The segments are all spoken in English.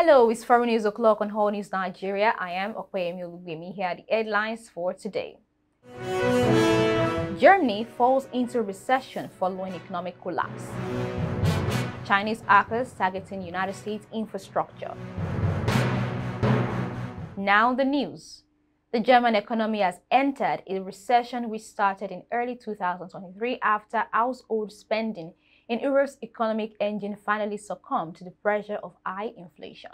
Hello, it's 4 News O'Clock on Whole News Nigeria. I am Okweyemi Olugbemi. Here are the headlines for today. Germany falls into recession following economic collapse. Chinese hackers targeting United States infrastructure. Now the news. The German economy has entered a recession which started in early 2023 after household spending in Europe's economic engine finally succumbed to the pressure of high inflation.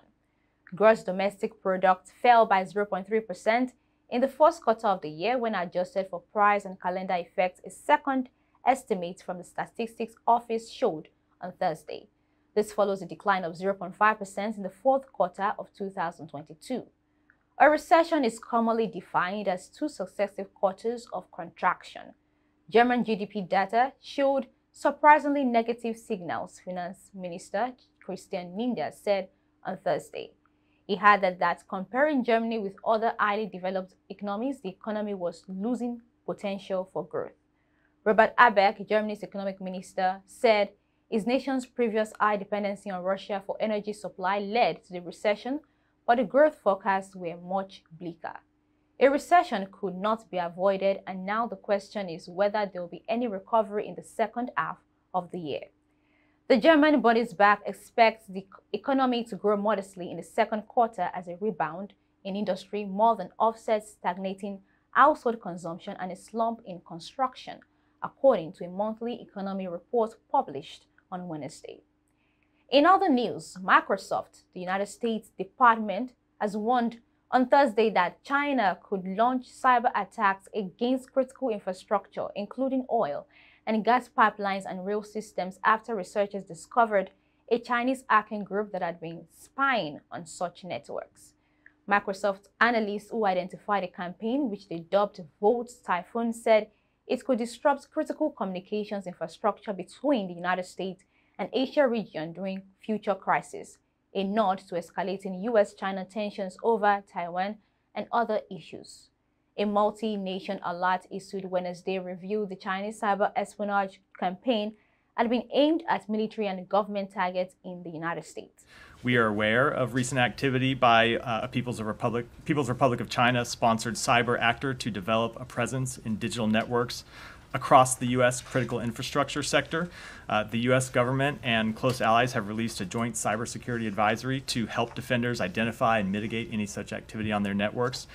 Gross domestic product fell by 0.3% in the first quarter of the year when adjusted for price and calendar effects, a second estimate from the Statistics Office showed on Thursday. This follows a decline of 0.5% in the fourth quarter of 2022. A recession is commonly defined as two successive quarters of contraction. German GDP data showed surprisingly negative signals, Finance Minister Christian Lindner said on Thursday. He added that comparing Germany with other highly developed economies, the economy was losing potential for growth. Robert Habeck, Germany's economic minister, said his nation's previous high dependency on Russia for energy supply led to the recession, but the growth forecasts were much bleaker. A recession could not be avoided, and now the question is whether there will be any recovery in the second half of the year. The German Bundesbank expects the economy to grow modestly in the second quarter as a rebound in industry more than offsets stagnating household consumption and a slump in construction, according to a monthly economy report published on Wednesday. In other news, Microsoft, the United States Department, has warned on Thursday that China could launch cyber attacks against critical infrastructure, including oil and gas pipelines and rail systems, after researchers discovered a Chinese hacking group that had been spying on such networks. Microsoft analysts who identified a campaign, which they dubbed Volt Typhoon, said it could disrupt critical communications infrastructure between the United States and Asia region during future crises, a nod to escalating US-China tensions over Taiwan and other issues. A multi-nation alert issued Wednesday revealed the Chinese cyber espionage campaign had been aimed at military and government targets in the United States. We are aware of recent activity by a People's Republic of China sponsored cyber actor to develop a presence in digital networks across the U.S. critical infrastructure sector. The U.S. government and close allies have released a joint cybersecurity advisory to help defenders identify and mitigate any such activity on their networks.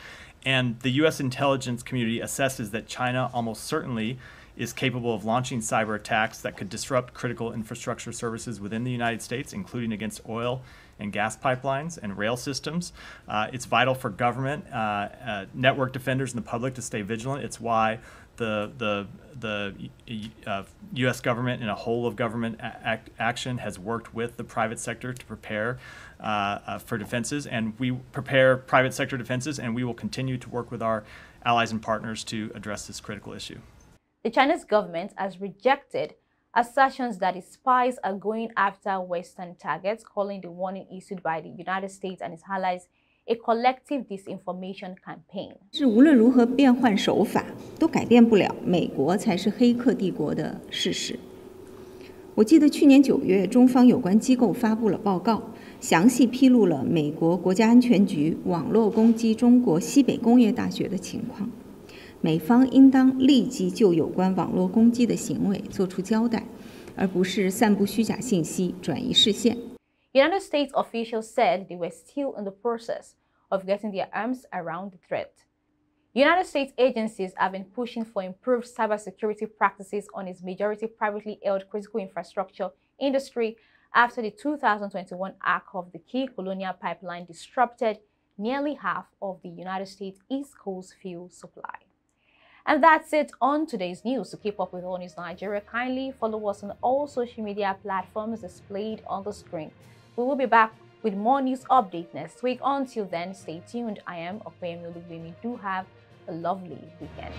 And the U.S. intelligence community assesses that China almost certainly is capable of launching cyber attacks that could disrupt critical infrastructure services within the United States, including against oil and gas pipelines and rail systems. It's vital for government, network defenders, and the public to stay vigilant. It's why the U.S. government in a whole of government action has worked with the private sector to prepare for defenses, and we prepare private sector defenses, and we will continue to work with our allies and partners to address this critical issue. The Chinese government has rejected assertions that its spies are going after Western targets, calling the warning issued by the United States and its allies a collective disinformation campaign. 是无论如何变换手法都改变不了美国才是黑客帝国的事实。我记得去年9月，中方有关机构发布了报告，详细披露了美国国家安全局网络攻击中国西北工业大学的情况。美方应当立即就有关网络攻击的行为作出交代，而不是散布虚假信息，转移视线。 United States officials said they were still in the process of getting their arms around the threat. United States agencies have been pushing for improved cybersecurity practices on its majority privately held critical infrastructure industry after the 2021 hack of the key Colonial Pipeline disrupted nearly half of the United States East Coast fuel supply. And that's it on today's news. To keep up with All News Nigeria, kindly follow us on all social media platforms displayed on the screen. We will be back with more news updates next week. Until then, stay tuned. I am Okweyemi Olugbemi. Do have a lovely weekend.